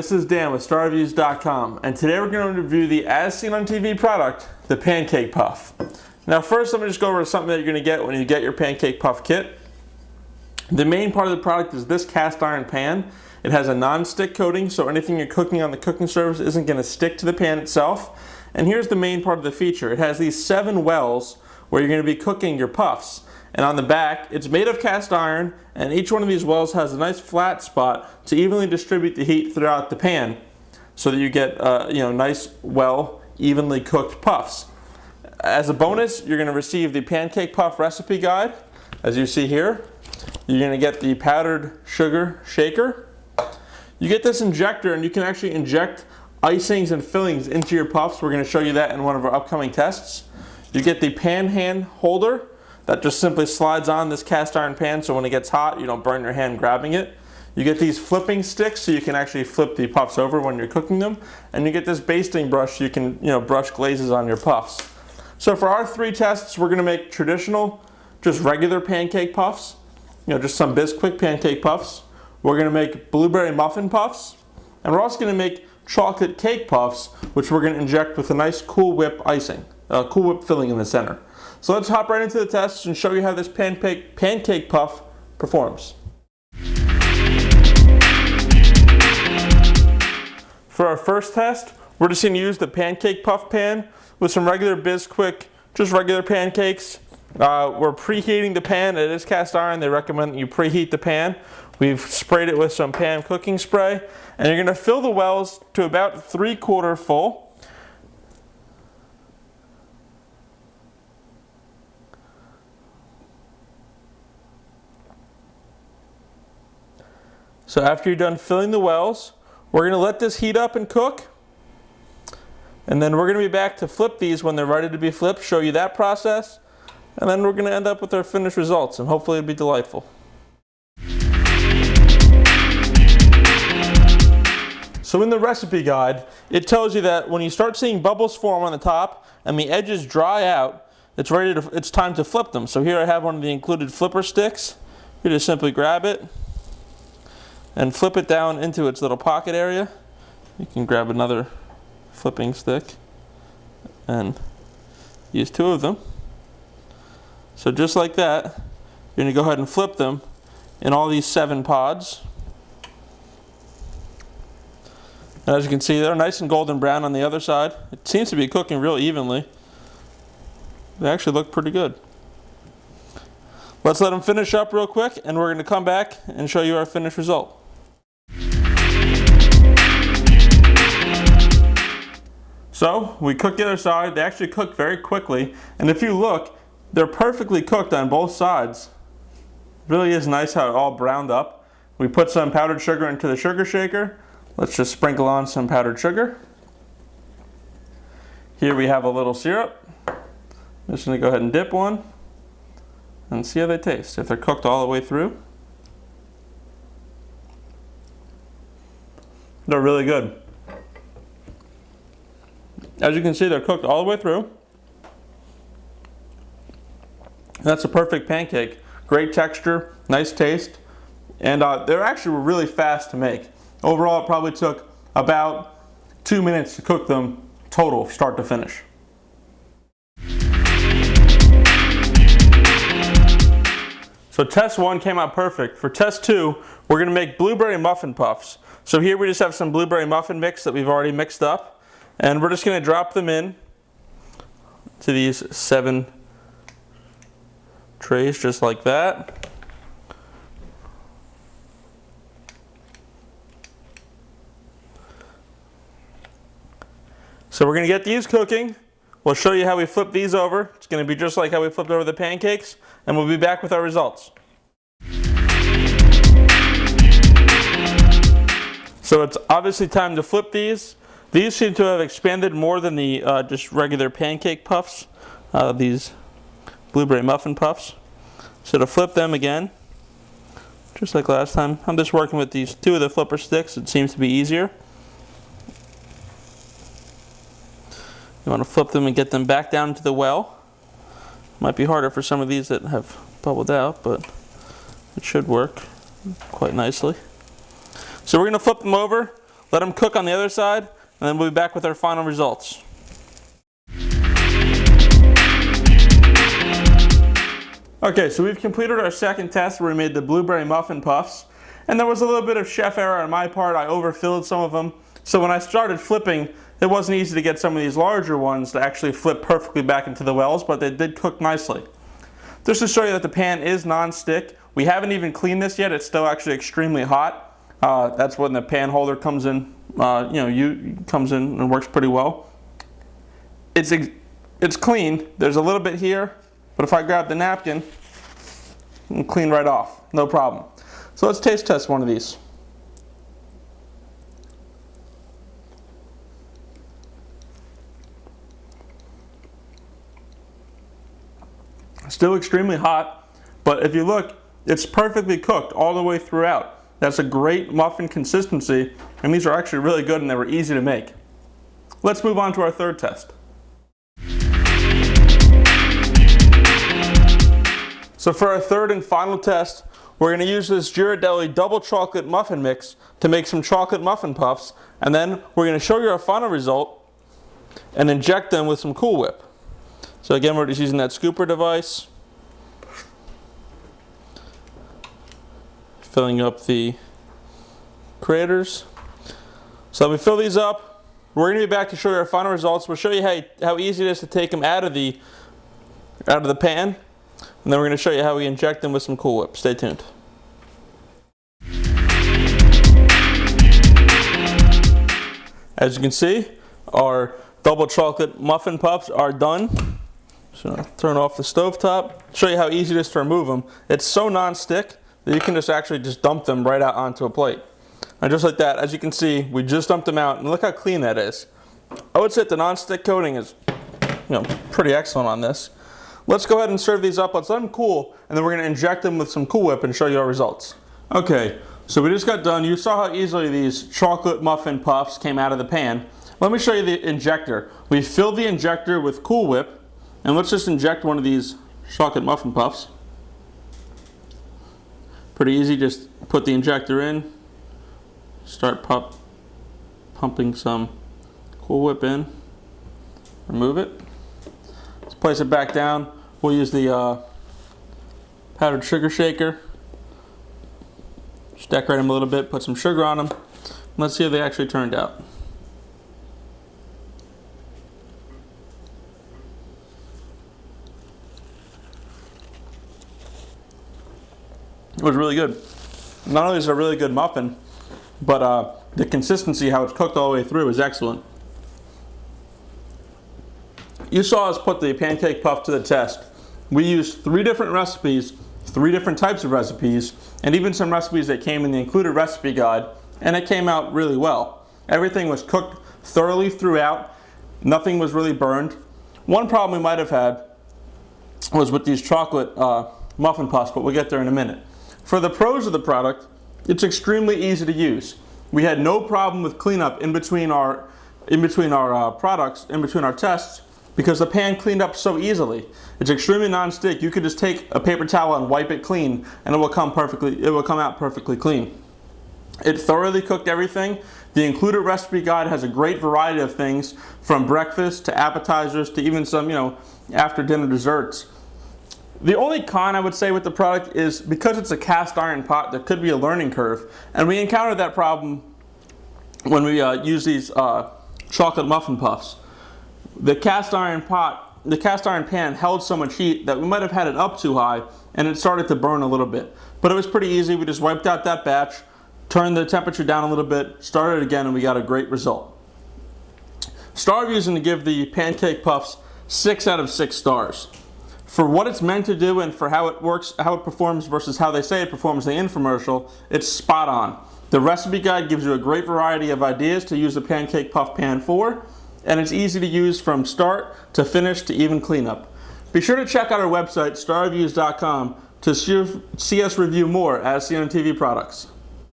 this is Dan with StarReviews.com, and today we're going to review the as seen on TV product, the Pancake Puff. Now first, let me just go over something that you're going to get when you get your Pancake Puff kit. The main part of the product is this cast iron pan. It has a non-stick coating, so anything you're cooking on the cooking surface isn't going to stick to the pan itself. And here's the main part of the feature. It has these 7 wells where you're going to be cooking your puffs. And on the back, it's made of cast iron, and each one of these wells has a nice flat spot to evenly distribute the heat throughout the pan, so that you get nice, well, evenly cooked puffs. As a bonus, you're going to receive the Pancake Puff recipe guide, as you see here. You're going to get the powdered sugar shaker. You get this injector, and you can actually inject icings and fillings into your puffs. We're going to show you that in one of our upcoming tests. You get the pan hand holder that just simply slides on this cast iron pan, so when it gets hot you don't burn your hand grabbing it. You get these flipping sticks so you can actually flip the puffs over when you're cooking them, and you get this basting brush so you can brush glazes on your puffs. So for our 3 tests, we're going to make traditional, just regular pancake puffs, just some Bisquick pancake puffs. We're going to make blueberry muffin puffs, and we're also going to make chocolate cake puffs, which we're going to inject with a nice Cool Whip icing, Cool Whip filling in the center. So let's hop right into the tests and show you how this pancake puff performs. For our first test, we're just going to use the pancake puff pan with some regular Bisquick, just regular pancakes. We're preheating the pan. It is cast iron. They recommend that you preheat the pan. We've sprayed it with some pan cooking spray, and you're going to fill the wells to about 3/4 full. So after you're done filling the wells, we're going to let this heat up and cook. And then we're going to be back to flip these when they're ready to be flipped, show you that process. And then we're going to end up with our finished results, and hopefully it'll be delightful. So in the recipe guide, it tells you that when you start seeing bubbles form on the top and the edges dry out, it's time to flip them. So here I have one of the included flipper sticks. You just simply grab it and flip it down into its little pocket area. You can grab another flipping stick and use 2 of them. So just like that, you're going to go ahead and flip them in all these 7 pods. And as you can see, they're nice and golden brown on the other side. It seems to be cooking real evenly. They actually look pretty good. Let's let them finish up real quick, and we're going to come back and show you our finished result. So we cooked the other side. They actually cooked very quickly, and if you look, they're perfectly cooked on both sides. It really is nice how it all browned up. We put some powdered sugar into the sugar shaker. Let's just sprinkle on some powdered sugar. Here we have a little syrup. I'm just going to go ahead and dip one and see how they taste, if they're cooked all the way through. They're really good. As you can see, they're cooked all the way through. That's a perfect pancake. Great texture, nice taste, and they actually were really fast to make. Overall, it probably took about 2 minutes to cook them total, start to finish. So test 1 came out perfect. For test 2, we're going to make blueberry muffin puffs. So here we just have some blueberry muffin mix that we've already mixed up, and we're just going to drop them in to these 7 trays, just like that. So we're going to get these cooking. We'll show you how we flip these over. It's going to be just like how we flipped over the pancakes, and we'll be back with our results. So it's obviously time to flip these. These seem to have expanded more than the just regular pancake puffs, these blueberry muffin puffs. So to flip them again, just like last time, I'm just working with these 2 of the flipper sticks. It seems to be easier. You want to flip them and get them back down into the well. Might be harder for some of these that have bubbled out, but it should work quite nicely. So we're going to flip them over. let them cook on the other side, and then we'll be back with our final results. Okay, so we've completed our second test where we made the blueberry muffin puffs, and there was a little bit of chef error on my part. I overfilled some of them, so when I started flipping, it wasn't easy to get some of these larger ones to actually flip perfectly back into the wells, but they did cook nicely. Just to show you that the pan is non-stick, we haven't even cleaned this yet. It's still actually extremely hot. That's when the pan holder comes in, comes in and works pretty well. It's clean. There's a little bit here, but if I grab the napkin, it'll clean right off, no problem. So let's taste test one of these. Still extremely hot, but if you look, it's perfectly cooked all the way throughout. That's a great muffin consistency, and these are actually really good and they were easy to make. Let's move on to our third test. So for our third and final test, we're going to use this Ghirardelli double chocolate muffin mix to make some chocolate muffin puffs, and then we're going to show you our final result and inject them with some Cool Whip. So again, we're just using that scooper device, filling up the craters. So we fill these up. We're going to be back to show you our final results. We'll show you how easy it is to take them out of the pan, and then we're going to show you how we inject them with some Cool Whip. Stay tuned. As you can see, our double chocolate muffin puffs are done. So turn off the stovetop, show you how easy it is to remove them. It's so non-stick that you can just actually dump them right out onto a plate. And just like that, as you can see, we just dumped them out, and look how clean that is. I would say the non-stick coating is, pretty excellent on this. Let's go ahead and serve these up. Let's let them cool, and then we're going to inject them with some Cool Whip and show you our results. Okay, so we just got done. You saw how easily these chocolate muffin puffs came out of the pan. Let me show you the injector. We filled the injector with Cool Whip, and let's just inject one of these chocolate muffin puffs. Pretty easy, just put the injector in, start pumping some Cool Whip in, remove it. Let's place it back down. We'll use the powdered sugar shaker. Just decorate them a little bit, put some sugar on them. Let's see how they actually turned out. It was really good. Not only is it a really good muffin, but the consistency, how it's cooked all the way through, is excellent. You saw us put the pancake puff to the test. We used 3 different recipes, 3 different types of recipes, and even some recipes that came in the included recipe guide, and it came out really well. Everything was cooked thoroughly throughout. Nothing was really burned. One problem we might have had was with these chocolate muffin puffs, but we'll get there in a minute. For the pros of the product, it's extremely easy to use. We had no problem with cleanup in between our tests, because the pan cleaned up so easily. It's extremely non-stick. You could just take a paper towel and wipe it clean, and it will come out perfectly clean. It thoroughly cooked everything. The included recipe guide has a great variety of things, from breakfast to appetizers to even some, after dinner desserts. The only con I would say with the product is because it's a cast iron pot, there could be a learning curve, and we encountered that problem when we use these chocolate muffin puffs. The cast iron pan held so much heat that we might have had it up too high, and it started to burn a little bit. But it was pretty easy. We just wiped out that batch, turned the temperature down a little bit, started again, and we got a great result. StarReviews is going to give the pancake puffs 6 out of 6 stars. For what it's meant to do and for how it works, how it performs versus how they say it performs in the infomercial, it's spot on. The recipe guide gives you a great variety of ideas to use the pancake puff pan for, and it's easy to use from start to finish to even cleanup. Be sure to check out our website, StarReviews.com, to see us review more as seen on TV products.